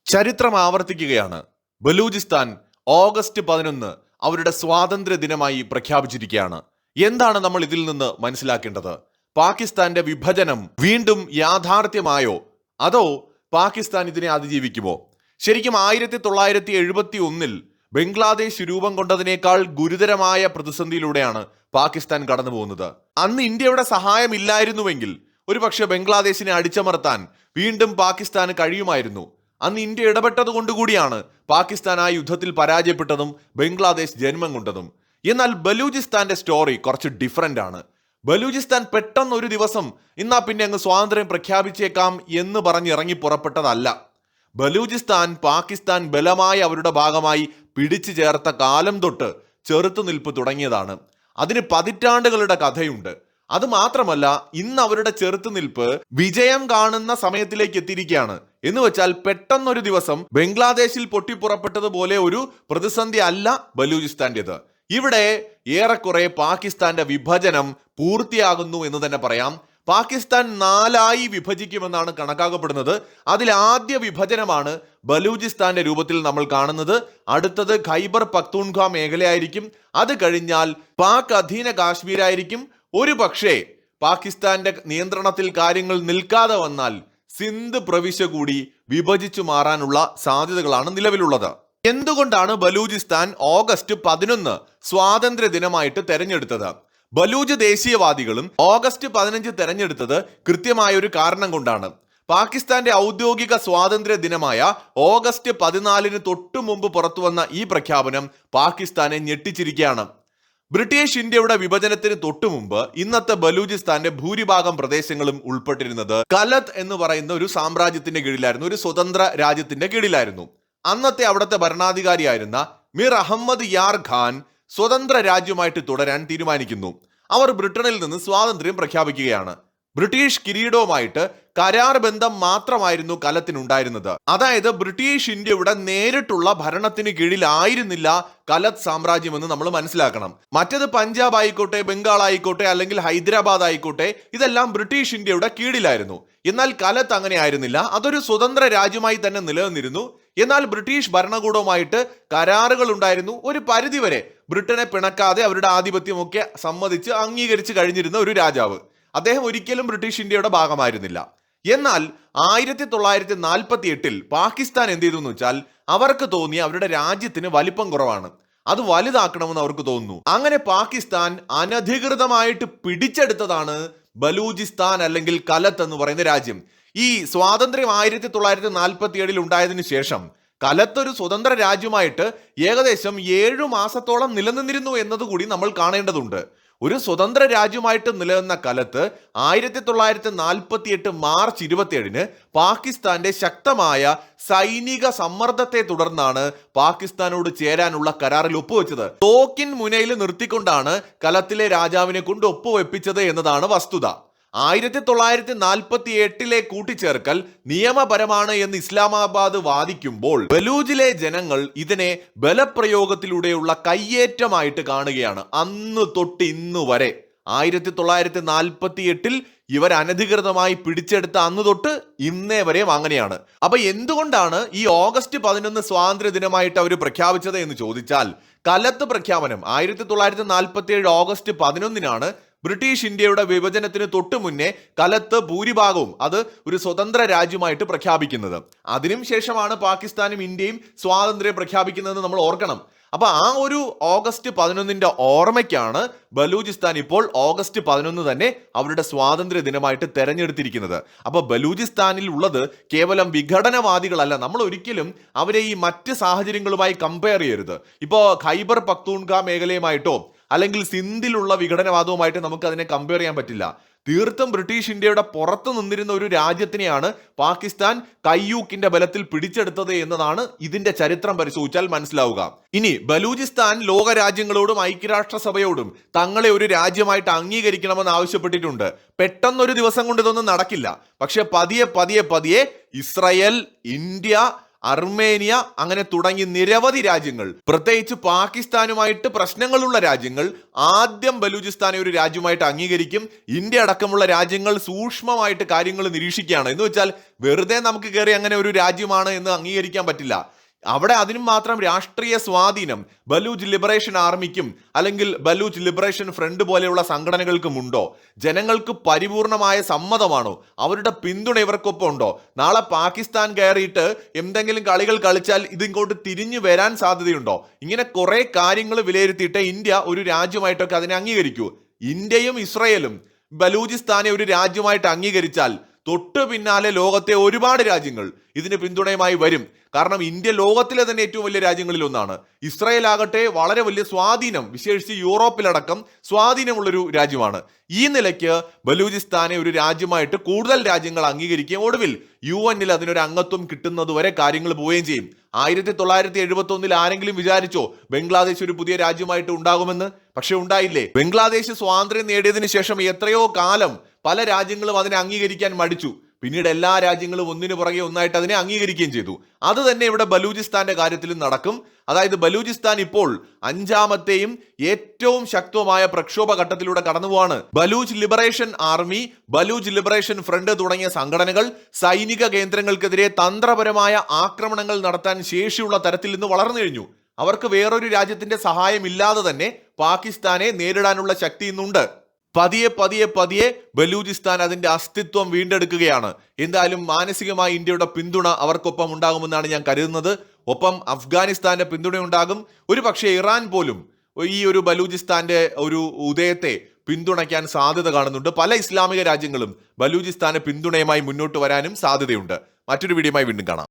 ചരിത്രം ആവർത്തിക്കുകയാണ്. ബലൂചിസ്ഥാൻ ഓഗസ്റ്റ് 11 അവരുടെ സ്വാതന്ത്ര്യ ദിനമായി പ്രഖ്യാപിച്ചിരിക്കുകയാണ്. എന്താണ് നമ്മൾ ഇതിൽ നിന്ന് മനസ്സിലാക്കേണ്ടത്? പാകിസ്ഥാന്റെ വിഭജനം വീണ്ടും യാഥാർത്ഥ്യമായോ, അതോ പാകിസ്ഥാൻ ഇതിനെ അതിജീവിക്കുമോ? ശരിക്കും 1971 ബംഗ്ലാദേശ് രൂപം കൊണ്ടതിനേക്കാൾ ഗുരുതരമായ പ്രതിസന്ധിയിലൂടെയാണ് പാകിസ്ഥാൻ കടന്നു പോകുന്നത്. അന്ന് ഇന്ത്യയുടെ സഹായമില്ലായിരുന്നുവെങ്കിൽ ഒരുപക്ഷെ ബംഗ്ലാദേശിനെ അടിച്ചമർത്താൻ വീണ്ടും പാകിസ്ഥാന് കഴിയുമായിരുന്നു. അന്ന് ഇന്ത്യ ഇടപെട്ടത് കൊണ്ടുകൂടിയാണ് പാകിസ്ഥാൻ ആ യുദ്ധത്തിൽ പരാജയപ്പെട്ടതും ബംഗ്ലാദേശ് ജന്മം കൊണ്ടതും. എന്നാൽ ബലൂചിസ്ഥാന്റെ സ്റ്റോറി കുറച്ച് ഡിഫറൻ്റ് ആണ്. ബലൂചിസ്ഥാൻ പെട്ടെന്ന് ഒരു ദിവസം ഇന്നാ പിന്നെ അങ്ങ് സ്വാതന്ത്ര്യം പ്രഖ്യാപിച്ചേക്കാം എന്ന് പറഞ്ഞ് ഇറങ്ങി പുറപ്പെട്ടതല്ല. ബലൂചിസ്ഥാൻ പാകിസ്ഥാൻ ബലമായി അവരുടെ ഭാഗമായി പിടിച്ചു ചേർത്ത കാലം തൊട്ട് ചെറുത്തുനിൽപ്പ് തുടങ്ങിയതാണ്. അതിന് പതിറ്റാണ്ടുകളുടെ കഥയുണ്ട്. അത് മാത്രമല്ല, ഇന്ന് അവരുടെ ചെറുത്തുനിൽപ്പ് വിജയം കാണുന്ന സമയത്തിലേക്ക് എത്തിയിരിക്കുകയാണ്. എന്ന് വെച്ചാൽ പെട്ടെന്നൊരു ദിവസം ബംഗ്ലാദേശിൽ പൊട്ടിപ്പുറപ്പെട്ടതുപോലെ ഒരു പ്രതിസന്ധി അല്ല ബലൂചിസ്ഥാന്റേത്. ഇവിടെ ഏറെക്കുറെ പാകിസ്ഥാന്റെ വിഭജനം പൂർത്തിയാകുന്നു എന്ന് തന്നെ പറയാം. പാകിസ്ഥാൻ 4ആയി വിഭജിക്കുമെന്നാണ് കണക്കാക്കപ്പെടുന്നത്. അതിൽ ആദ്യ വിഭജനമാണ് ബലൂചിസ്ഥാന്റെ രൂപത്തിൽ നമ്മൾ കാണുന്നത്. അടുത്തത് ഖൈബർ പക്തൂൺഖ്വ മേഖലയായിരിക്കും. അത് കഴിഞ്ഞാൽ പാക് അധീന കാശ്മീരായിരിക്കും. ഒരു പക്ഷേ പാകിസ്ഥാന്റെ നിയന്ത്രണത്തിൽ കാര്യങ്ങൾ നിൽക്കാതെ വന്നാൽ സിന്ധ് പ്രവിശ്യ കൂടി വിഭജിച്ചു മാറാനുള്ള സാധ്യതകളാണ് നിലവിലുള്ളത്. എന്തുകൊണ്ടാണ് ബലൂചിസ്ഥാൻ ഓഗസ്റ്റ് 11 സ്വാതന്ത്ര്യ ദിനമായിട്ട് തെരഞ്ഞെടുത്തത്? ബലൂജ് ദേശീയവാദികളും ഓഗസ്റ്റ് 15 തെരഞ്ഞെടുത്തത് കൃത്യമായ ഒരു കാരണം കൊണ്ടാണ്. പാകിസ്ഥാന്റെ ഔദ്യോഗിക സ്വാതന്ത്ര്യ ദിനമായ ഓഗസ്റ്റ് 14 തൊട്ടു മുമ്പ് പുറത്തുവന്ന ഈ പ്രഖ്യാപനം പാകിസ്ഥാനെ ഞെട്ടിച്ചിരിക്കുകയാണ്. ബ്രിട്ടീഷ് ഇന്ത്യയുടെ വിഭജനത്തിന് തൊട്ടു മുമ്പ് ഇന്നത്തെ ബലൂചിസ്ഥാന്റെ ഭൂരിഭാഗം പ്രദേശങ്ങളും ഉൾപ്പെട്ടിരുന്നത് കലത്ത് എന്ന് പറയുന്ന ഒരു സാമ്രാജ്യത്തിന്റെ കീഴിലായിരുന്നു, ഒരു സ്വതന്ത്ര രാജ്യത്തിന്റെ കീഴിലായിരുന്നു. അന്നത്തെ അവിടുത്തെ ഭരണാധികാരിയായിരുന്ന മിർ അഹമ്മദ് യാർ ഖാൻ സ്വതന്ത്ര രാജ്യമായിട്ട് തുടരാൻ തീരുമാനിക്കുന്നു. അവർ ബ്രിട്ടനിൽ നിന്ന് സ്വാതന്ത്ര്യം പ്രഖ്യാപിക്കുകയാണ്. ബ്രിട്ടീഷ് കിരീടവുമായിട്ട് കരാർ ബന്ധം മാത്രമായിരുന്നു കലത്തിനുണ്ടായിരുന്നത്. അതായത് ബ്രിട്ടീഷ് ഇന്ത്യയുടെ നേരിട്ടുള്ള ഭരണത്തിന് കീഴിലായിരുന്നില്ല കലത്ത് സാമ്രാജ്യം എന്ന് നമ്മൾ മനസ്സിലാക്കണം. മറ്റത് പഞ്ചാബ് ആയിക്കോട്ടെ, ബംഗാൾ ആയിക്കോട്ടെ, അല്ലെങ്കിൽ ഹൈദരാബാദ് ആയിക്കോട്ടെ, ഇതെല്ലാം ബ്രിട്ടീഷ് ഇന്ത്യയുടെ കീഴിലായിരുന്നു. എന്നാൽ കലത്ത് അങ്ങനെ ആയിരുന്നില്ല. അതൊരു സ്വതന്ത്ര രാജ്യമായി തന്നെ നിലനിന്നിരുന്നു. എന്നാൽ ബ്രിട്ടീഷ് ഭരണകൂടവുമായിട്ട് കരാറുകൾ ഉണ്ടായിരുന്നു. ഒരു പരിധിവരെ ബ്രിട്ടനെ പിണക്കാതെ അവരുടെ ആധിപത്യമൊക്കെ സമ്മതിച്ച് അംഗീകരിച്ച് കഴിഞ്ഞിരുന്ന ഒരു രാജാവ്. അദ്ദേഹം ഒരിക്കലും ബ്രിട്ടീഷ് ഇന്ത്യയുടെ ഭാഗമായിരുന്നില്ല. എന്നാൽ 1948 പാകിസ്ഥാൻ എന്ത് ചെയ്തു എന്ന് വെച്ചാൽ, അവർക്ക് തോന്നി അവരുടെ രാജ്യത്തിന് വലിപ്പം കുറവാണ്, അത് വലുതാക്കണമെന്ന് അവർക്ക് തോന്നുന്നു. അങ്ങനെ പാകിസ്ഥാൻ അനധികൃതമായിട്ട് പിടിച്ചെടുത്തതാണ് ബലൂചിസ്ഥാൻ അല്ലെങ്കിൽ കലത്ത് എന്ന് പറയുന്ന രാജ്യം. ഈ സ്വാതന്ത്ര്യം 1947 ഉണ്ടായതിനു ശേഷം കലത്ത് ഒരു സ്വതന്ത്ര രാജ്യമായിട്ട് ഏകദേശം 7 മാസത്തോളം നിലനിന്നിരുന്നു എന്നതുകൂടി നമ്മൾ കാണേണ്ടതുണ്ട്. ഒരു സ്വതന്ത്ര രാജ്യമായിട്ട് നിലനിന്ന കലത്ത് 1948 മാർച്ച് 27 പാകിസ്ഥാന്റെ ശക്തമായ സൈനിക സമ്മർദ്ദത്തെ തുടർന്നാണ് പാകിസ്ഥാനോട് ചേരാനുള്ള കരാറിൽ ഒപ്പുവെച്ചത്. തോക്കിൻ മുനയിൽ നിർത്തിക്കൊണ്ടാണ് കലത്തിലെ രാജാവിനെ കൊണ്ട് ഒപ്പുവെപ്പിച്ചത് എന്നതാണ് വസ്തുത. 1948 കൂട്ടിച്ചേർക്കൽ നിയമപരമാണ് എന്ന് ഇസ്ലാമാബാദ് വാദിക്കുമ്പോൾ ബലൂജിലെ ജനങ്ങൾ ഇതിനെ ബലപ്രയോഗത്തിലൂടെയുള്ള കയ്യേറ്റമായിട്ട് കാണുകയാണ്. അന്ന് തൊട്ട് ഇന്നു വരെ 1948 ഇവർ അനധികൃതമായി പിടിച്ചെടുത്ത അന്ന് തൊട്ട് ഇന്നേ വരെയും അങ്ങനെയാണ്. അപ്പൊ എന്തുകൊണ്ടാണ് ഈ ഓഗസ്റ്റ് 11 സ്വാതന്ത്ര്യ ദിനമായിട്ട് അവർ പ്രഖ്യാപിച്ചത് എന്ന് ചോദിച്ചാൽ, കലത്ത് പ്രഖ്യാപനം 1947 ഓഗസ്റ്റ് 11 ബ്രിട്ടീഷ് ഇന്ത്യയുടെ വിഭജനത്തിന് തൊട്ടു മുന്നേ കലത്ത് ഭൂരിഭാഗവും അത് ഒരു സ്വതന്ത്ര രാജ്യമായിട്ട് പ്രഖ്യാപിക്കുന്നത്. അതിനും ശേഷമാണ് പാകിസ്ഥാനും ഇന്ത്യയും സ്വാതന്ത്ര്യം പ്രഖ്യാപിക്കുന്നതെന്ന് നമ്മൾ ഓർക്കണം. അപ്പൊ ആ ഒരു ഓഗസ്റ്റ് 11 ഓർമ്മയ്ക്കാണ് ബലൂചിസ്ഥാൻ ഇപ്പോൾ ഓഗസ്റ്റ് 11 തന്നെ അവരുടെ സ്വാതന്ത്ര്യ ദിനമായിട്ട് തെരഞ്ഞെടുത്തിരിക്കുന്നത്. അപ്പൊ ബലൂചിസ്ഥാനിൽ ഉള്ളത് കേവലം വിഘടനവാദികളല്ല. നമ്മൾ ഒരിക്കലും അവരെ ഈ മറ്റ് സാഹചര്യങ്ങളുമായി കമ്പയർ ചെയ്യരുത്. ഇപ്പോ ഖൈബർ പക്തൂൺഖ്വ മേഖലയുമായിട്ടോ അല്ലെങ്കിൽ സിന്ധിലുള്ള വിഘടനവാദവുമായിട്ട് നമുക്ക് അതിനെ കമ്പയർ ചെയ്യാൻ പറ്റില്ല. തീർത്തും ബ്രിട്ടീഷ് ഇന്ത്യയുടെ പുറത്തു നിന്നിരുന്ന ഒരു രാജ്യത്തിനെയാണ് പാകിസ്ഥാൻ കയ്യൂക്കിന്റെ ബലത്തിൽ പിടിച്ചെടുത്തത് എന്നതാണ് ഇതിന്റെ ചരിത്രം പരിശോധിച്ചാൽ മനസ്സിലാവുക. ഇനി ബലൂചിസ്ഥാൻ ലോക രാജ്യങ്ങളോടും ഐക്യരാഷ്ട്രസഭയോടും തങ്ങളെ ഒരു രാജ്യമായിട്ട് അംഗീകരിക്കണമെന്ന് ആവശ്യപ്പെട്ടിട്ടുണ്ട്. പെട്ടെന്നൊരു ദിവസം കൊണ്ട് ഇതൊന്നും നടക്കില്ല. പക്ഷെ പതിയെ പതിയെ പതിയെ ഇസ്രായേൽ, ഇന്ത്യ, അർമേനിയ, അങ്ങനെ തുടങ്ങി നിരവധി രാജ്യങ്ങൾ, പ്രത്യേകിച്ച് പാകിസ്ഥാനുമായിട്ട് പ്രശ്നങ്ങളുള്ള രാജ്യങ്ങൾ ആദ്യം ബലൂചിസ്ഥാനെ ഒരു രാജ്യമായിട്ട് അംഗീകരിക്കും. ഇന്ത്യ അടക്കമുള്ള രാജ്യങ്ങൾ സൂക്ഷ്മമായിട്ട് കാര്യങ്ങൾ നിരീക്ഷിക്കുകയാണ്. എന്ന് വെച്ചാൽ വെറുതെ നമുക്ക് കയറി അങ്ങനെ ഒരു രാജ്യമാണ് എന്ന് അംഗീകരിക്കാൻ പറ്റില്ല. അവിടെ അതിനും മാത്രം രാഷ്ട്രീയ സ്വാധീനം ബലൂച്ച് ലിബറേഷൻ ആർമിക്കും അല്ലെങ്കിൽ ബലൂച്ച് ലിബറേഷൻ ഫ്രണ്ട് പോലെയുള്ള സംഘടനകൾക്കും ഉണ്ടോ? ജനങ്ങൾക്ക് പരിപൂർണമായ സമ്മതമാണോ? അവരുടെ പിന്തുണ ഇവർക്കൊപ്പം ഉണ്ടോ? നാളെ പാകിസ്ഥാൻ കയറിയിട്ട് എന്തെങ്കിലും കളികൾ കളിച്ചാൽ ഇതിങ്ങോട്ട് തിരിഞ്ഞു വരാൻ സാധ്യതയുണ്ടോ? ഇങ്ങനെ കുറെ കാര്യങ്ങൾ വിലയിരുത്തിയിട്ട് ഇന്ത്യ ഒരു രാജ്യമായിട്ടൊക്കെ അതിനെ അംഗീകരിക്കൂ. ഇന്ത്യയും ഇസ്രയേലും ബലൂചിസ്ഥാനെ ഒരു രാജ്യമായിട്ട് അംഗീകരിച്ചാൽ തൊട്ടു പിന്നാലെ ലോകത്തെ ഒരുപാട് രാജ്യങ്ങൾ ഇതിന് പിന്തുണയുമായി വരും. കാരണം ഇന്ത്യ ലോകത്തിലെ തന്നെ ഏറ്റവും വലിയ രാജ്യങ്ങളിൽ ഒന്നാണ്. ഇസ്രായേൽ ആകട്ടെ വളരെ വലിയ സ്വാധീനം, വിശേഷിച്ച് യൂറോപ്പിലടക്കം സ്വാധീനമുള്ളൊരു രാജ്യമാണ്. ഈ നിലയ്ക്ക് ബലൂചിസ്ഥാനെ ഒരു രാജ്യമായിട്ട് കൂടുതൽ രാജ്യങ്ങൾ അംഗീകരിക്കുകയും ഒടുവിൽ UN അതിനൊരു അംഗത്വം കിട്ടുന്നതുവരെ കാര്യങ്ങൾ പോവുകയും ചെയ്യും. 1971 ആരെങ്കിലും വിചാരിച്ചോ ബംഗ്ലാദേശ് ഒരു പുതിയ രാജ്യമായിട്ട് ഉണ്ടാകുമെന്ന്? പക്ഷെ ഉണ്ടായില്ലേ. ബംഗ്ലാദേശ് സ്വാതന്ത്ര്യം നേടിയതിനു ശേഷം എത്രയോ കാലം പല രാജ്യങ്ങളും അതിനെ അംഗീകരിക്കാൻ മടിച്ചു. പിന്നീട് എല്ലാ രാജ്യങ്ങളും ഒന്നിനു പുറകെ ഒന്നായിട്ട് അതിനെ അംഗീകരിക്കുകയും ചെയ്തു. അത് തന്നെ ഇവിടെ ബലൂചിസ്ഥാന്റെ കാര്യത്തിലും നടക്കും. അതായത് ബലൂചിസ്ഥാൻ ഇപ്പോൾ 5ാമത്തെയും ഏറ്റവും ശക്തമായ പ്രക്ഷോഭ ഘട്ടത്തിലൂടെ കടന്നുപോവാണ്. Baloch liberation army, Baloch liberation front തുടങ്ങിയ സംഘടനകൾ സൈനിക കേന്ദ്രങ്ങൾക്കെതിരെ തന്ത്രപരമായ ആക്രമണങ്ങൾ നടത്താൻ ശേഷിയുള്ള തരത്തിൽ നിന്ന് വളർന്നു കഴിഞ്ഞു. അവർക്ക് വേറൊരു രാജ്യത്തിന്റെ സഹായം ഇല്ലാതെ തന്നെ പാകിസ്ഥാനെ നേരിടാനുള്ള ശക്തി ഇന്നുണ്ട്. പതിയെ പതിയെ പതിയെ ബലൂചിസ്ഥാൻ അതിന്റെ അസ്തിത്വം വീണ്ടെടുക്കുകയാണ്. എന്തായാലും മാനസികമായി ഇന്ത്യയുടെ പിന്തുണ അവർക്കൊപ്പം ഉണ്ടാകുമെന്നാണ് ഞാൻ കരുതുന്നത്. ഒപ്പം അഫ്ഗാനിസ്ഥാന്റെ പിന്തുണ ഉണ്ടാകും. ഒരു പക്ഷേ ഇറാൻ പോലും ഈ ഒരു ബലൂചിസ്ഥാന്റെ ഒരു ഉദയത്തെ പിന്തുണയ്ക്കാൻ സാധ്യത കാണുന്നുണ്ട്. പല ഇസ്ലാമിക രാജ്യങ്ങളും ബലൂചിസ്ഥാന് പിന്തുണയുമായി മുന്നോട്ട് വരാനും സാധ്യതയുണ്ട്. മറ്റൊരു വീഡിയോയുമായി വീണ്ടും കാണാം.